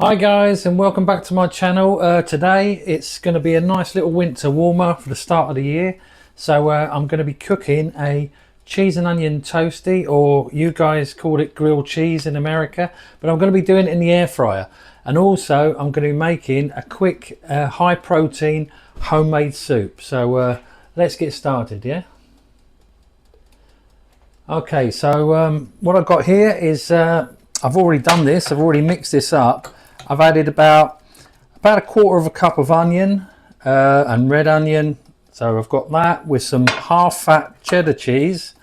Hi guys, and welcome back to my channel. Today it's going to be a nice little winter warmer for the start of the year. So I'm going to be cooking a cheese and onion toasty, or you guys call it grilled cheese in America, but I'm going to be doing it in the air fryer. And also I'm going to be making a quick high protein homemade soup. So let's get started, yeah? Okay, so what I've got here is I've already done this. I've already mixed this up. I've added about a quarter of a cup of onion and red onion. So I've got that with some half-fat cheddar cheese,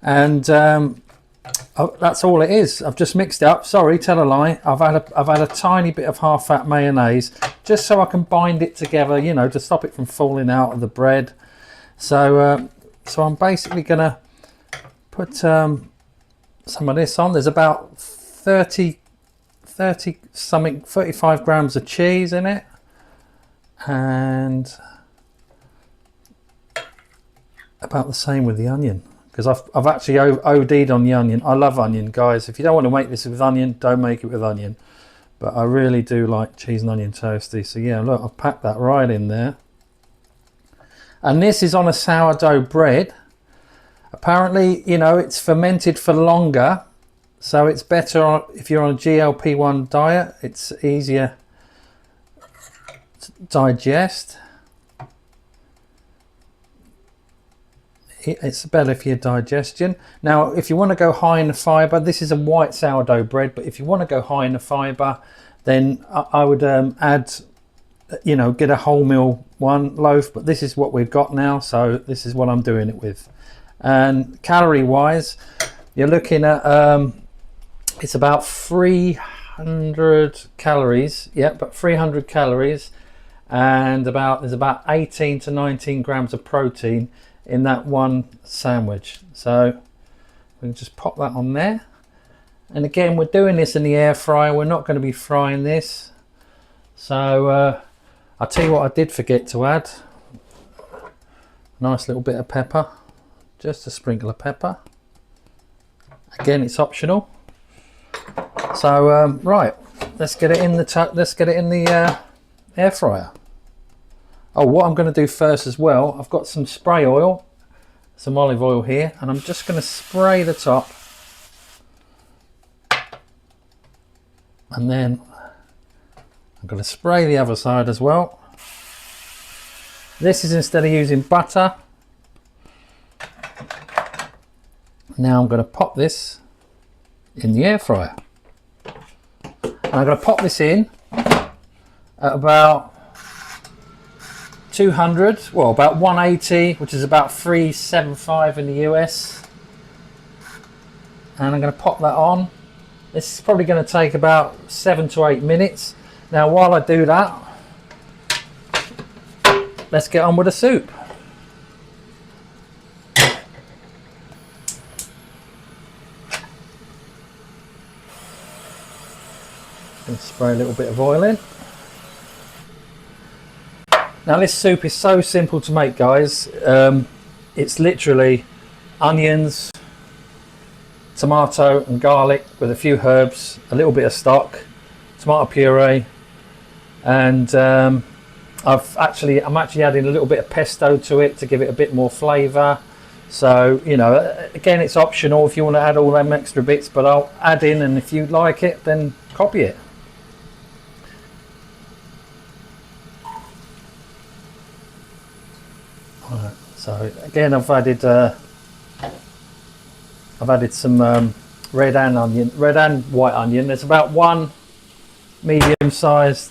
and that's all it is. I've just mixed it up. Sorry, tell a lie. I've had a tiny bit of half-fat mayonnaise just so I can bind it together, you know, to stop it from falling out of the bread. So so I'm basically gonna put some of this on. There's about 35 grams of cheese in it, and about the same with the onion, because I've actually OD'd on the onion. I love onion, guys. If you don't want to make this with onion, don't make it with onion, but I really do like cheese and onion toasty. So yeah, look, I've packed that right in there. And this is on a sourdough bread. Apparently, you know, it's fermented for longer, so it's better if you're on a GLP-1 diet. It's easier to digest. It's better for your digestion. Now, if you want to go high in the fibre, this is a white sourdough bread, but if you want to go high in the fibre, then I would add, you know, get a wholemeal one loaf, but this is what we've got now, so this is what I'm doing it with. And calorie wise, you're looking at it's about 300 calories. Yeah, but 300 calories, and there's about 18 to 19 grams of protein in that one sandwich. So we can just pop that on there. And again, we're doing this in the air fryer. We're not going to be frying this. So I'll tell you what I did forget to add. Nice little bit of pepper. Just a sprinkle of pepper. Again, it's optional. So right, let's get it in the air fryer. Oh, what I'm going to do first as well, I've got some spray oil, some olive oil here, and I'm just going to spray the top, and then I'm going to spray the other side as well. This is instead of using butter. Now I'm going to pop this in the air fryer. And I'm going to pop this in at about 200, well, about 180, which is about 375 in the US. And I'm going to pop that on. This is probably going to take about 7 to 8 minutes. Now, while I do that, let's get on with the soup. And spray a little bit of oil in. Now, this soup is so simple to make, guys. It's literally onions, tomato and garlic with a few herbs, a little bit of stock, tomato puree, and I'm actually adding a little bit of pesto to it to give it a bit more flavour. So, you know, again, it's optional if you want to add all them extra bits, but I'll add in, and if you like it, then copy it. Right, so again, I've added some red and white onion. There's about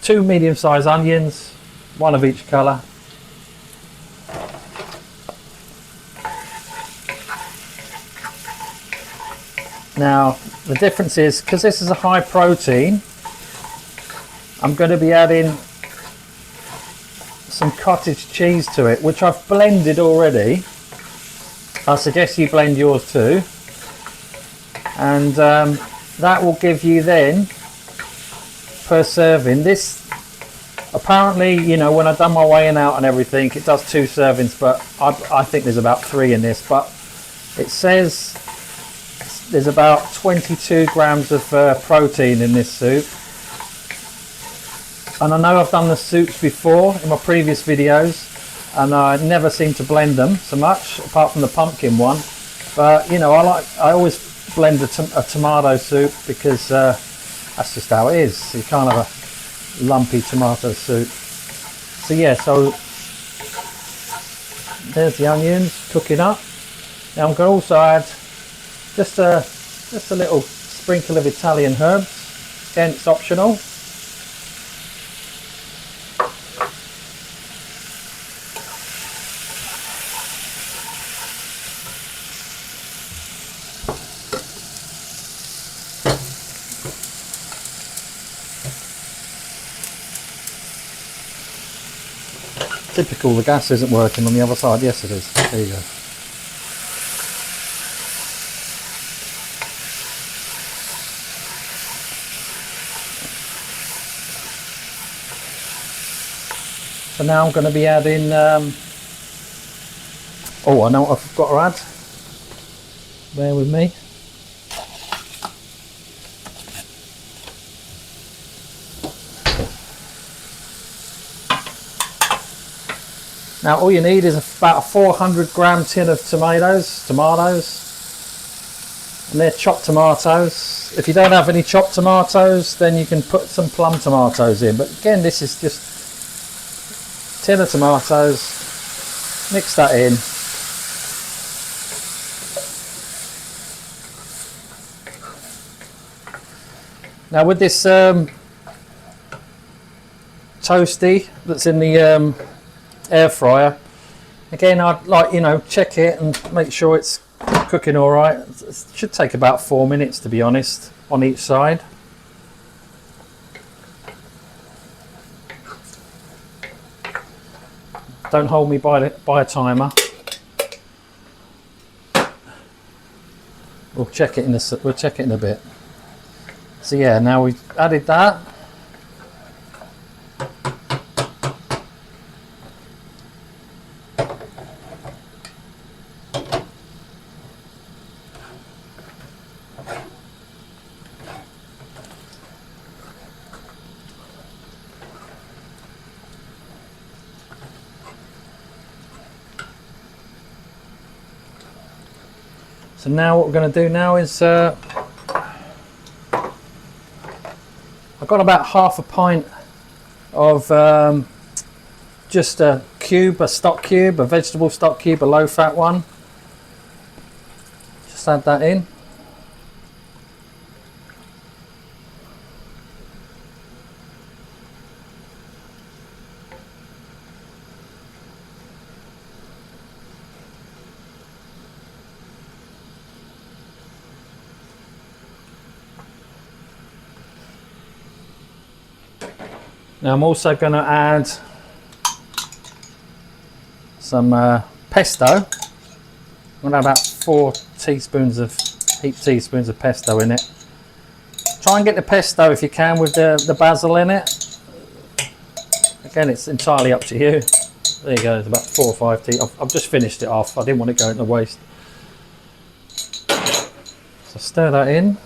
two medium-sized onions, one of each colour. Now, the difference is, because this is a high protein, I'm going to be adding some cottage cheese to it, which I've blended already. I suggest you blend yours too, and that will give you then, per serving, this apparently, you know, when I've done my weighing out and everything, it does 2 servings, but I think there's about 3 in this. But it says there's about 22 grams of protein in this soup, And I know I've done the soups before in my previous videos, and I never seem to blend them so much, apart from the pumpkin one. But you know, I always blend a tomato soup because that's just how it is. You can't have a lumpy tomato soup. So yeah, so there's the onions cooking up. Now I'm going to also add just a little sprinkle of Italian herbs. Again, it's optional. Typical, the gas isn't working on the other side. Yes, it is. There you go. So now I'm going to be adding, oh, I know what I've got to add. Bear with me. Now all you need is about a 400-gram tin of tomatoes, and they're chopped tomatoes. If you don't have any chopped tomatoes, then you can put some plum tomatoes in. But again, this is just tin of tomatoes. Mix that in. Now with this toasty that's in the air fryer, again, I'd like, you know, check it and make sure it's cooking all right. It should take about 4 minutes, to be honest, on each side. Don't hold me by a timer. We'll check it in a bit. So yeah, now we've added that. So now what we're going to do now is I've got about half a pint of just a stock cube, a vegetable stock cube, a low fat one. Just add that in. Now I'm also going to add some pesto. I'm going to have about 4 teaspoons of pesto in it. Try and get the pesto if you can with the basil in it. Again, it's entirely up to you. There you go, it's about 4 or 5 teaspoons. I've just finished it off. I didn't want it going to waste. So stir that in.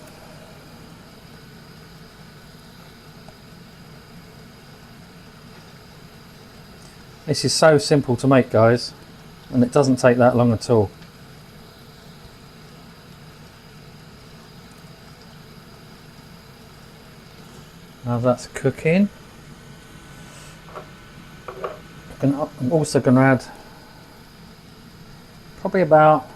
This is so simple to make, guys, and it doesn't take that long at all. Now that's cooking. I'm also going to add probably about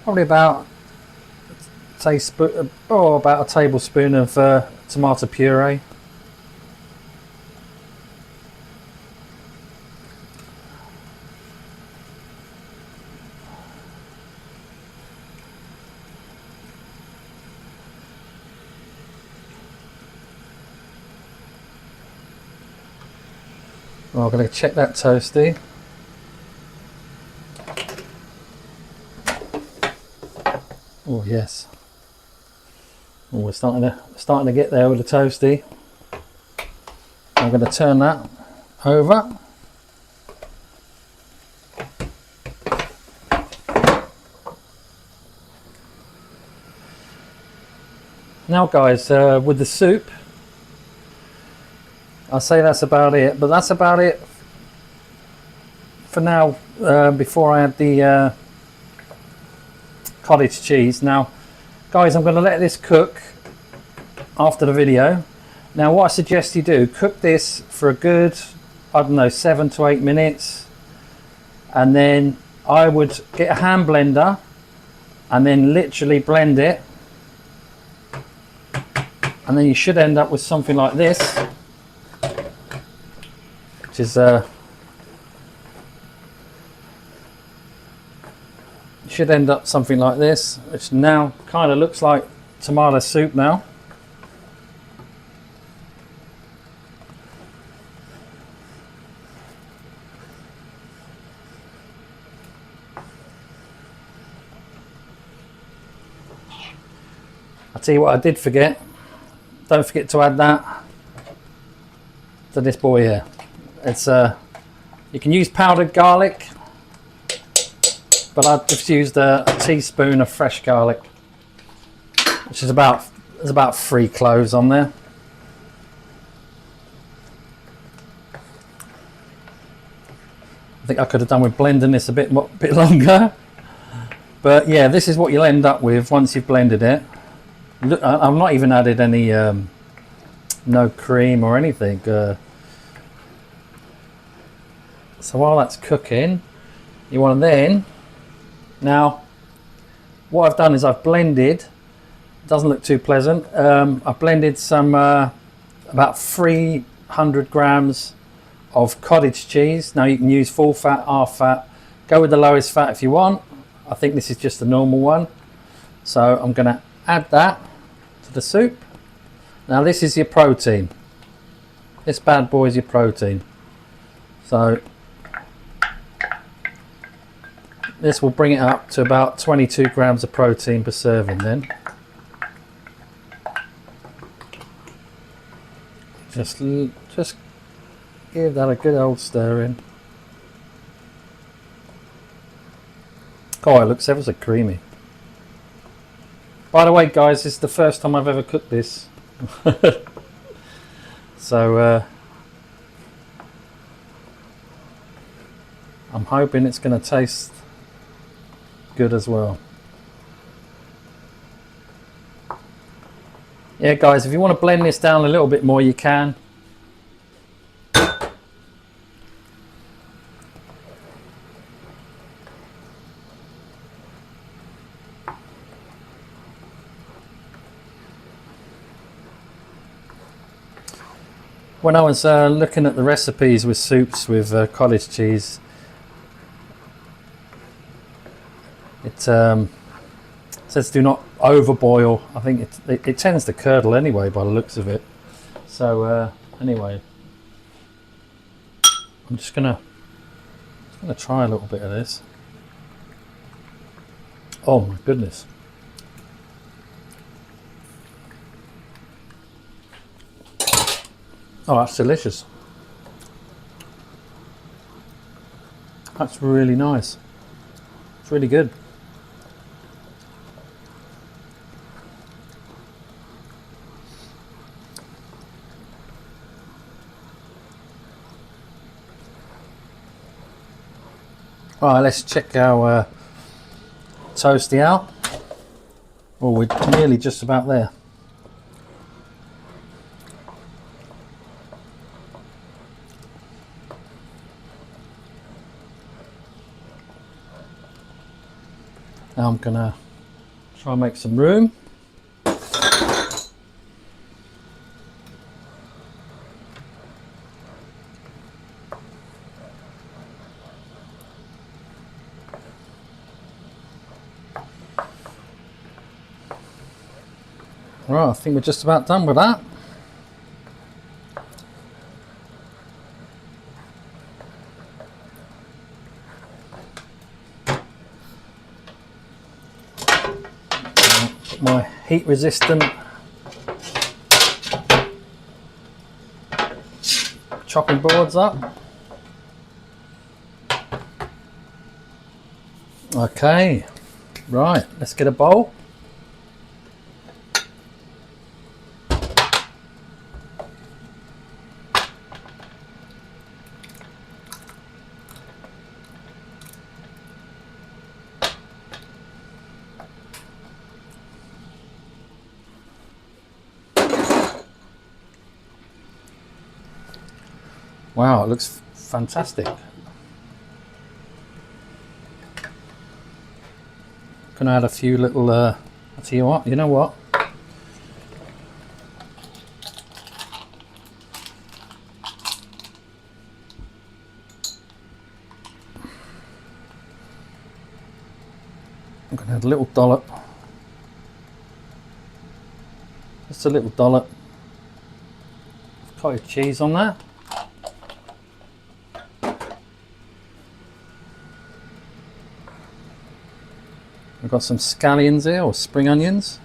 about a tablespoon of tomato puree. Well, I'm going to check that toasty. Oh yes. Oh, we're starting to get there with the toasty. I'm going to turn that over. Now guys, with the soup, I'll say that's about it, but that's about it for now. Before I add the cottage cheese. Now guys, I'm going to let this cook after the video. Now what I suggest you do, cook this for a good, I don't know, 7 to 8 minutes, and then I would get a hand blender and then literally blend it, and then you should end up with something like this, which is should end up something like this, which now kind of looks like tomato soup now. I'll tell you what I did forget. Don't forget to add that to this boy here. It's you can use powdered garlic, but I've just used a teaspoon of fresh garlic, which is about, there's about 3 cloves on there. I think I could have done with blending this a bit longer, but yeah, this is what you'll end up with once you've blended it. Look, I've not even added any no cream or anything. So while that's cooking, you want to then, now what I've done is I've blended, it doesn't look too pleasant, I've blended some about 300 grams of cottage cheese. Now you can use full fat, half fat, go with the lowest fat if you want. I think this is just the normal one, so I'm going to add that to the soup. Now this is your protein, this bad boy is your protein, so this will bring it up to about 22 grams of protein per serving then. Just give that a good old stir in. Oh, it looks ever so creamy. By the way guys, this is the first time I've ever cooked this. So I'm hoping it's going to taste good as well. Yeah guys, if you want to blend this down a little bit more, you can. When I was looking at the recipes with soups with cottage cheese, it says do not overboil. I think it tends to curdle anyway by the looks of it. So anyway, I'm just gonna try a little bit of this. Oh my goodness. Oh, that's delicious. That's really nice. It's really good. All right, let's check our toasty out. Well, we're nearly just about there. Now I'm gonna try and make some room. Right, I think we're just about done with that. Put my heat resistant chopping boards up. Okay, right, let's get a bowl. Wow, it looks fantastic. Gonna add a few little, I'll tell you what, you know what? I'm gonna add a little dollop. Just a little dollop of cottage cheese on there. We've got some scallions here, or spring onions.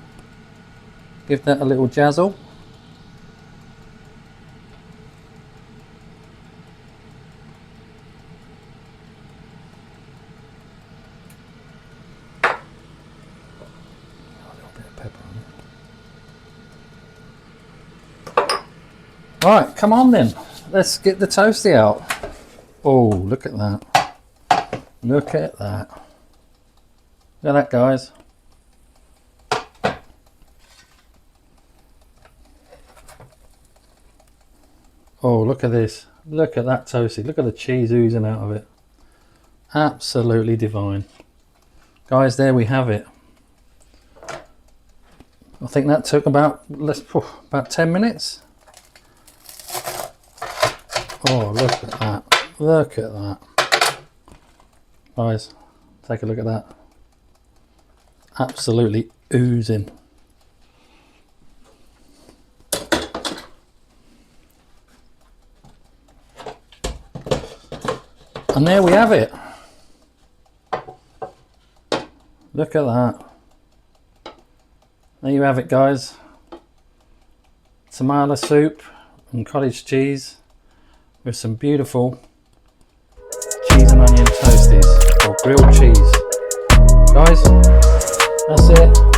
Give that a little jazzle. A little bit of pepper on it. Right, come on then. Let's get the toasty out. Oh, look at that. Look at that. Look at that, guys. Oh, look at this. Look at that toasty. Look at the cheese oozing out of it. Absolutely divine. Guys, there we have it. I think that took about 10 minutes. Oh, look at that. Look at that. Guys, take a look at that. Absolutely oozing. And there we have it. Look at that. There you have it, guys. Tomato soup and cottage cheese with some beautiful cheese and onion toasties, or grilled cheese. Guys, that's it.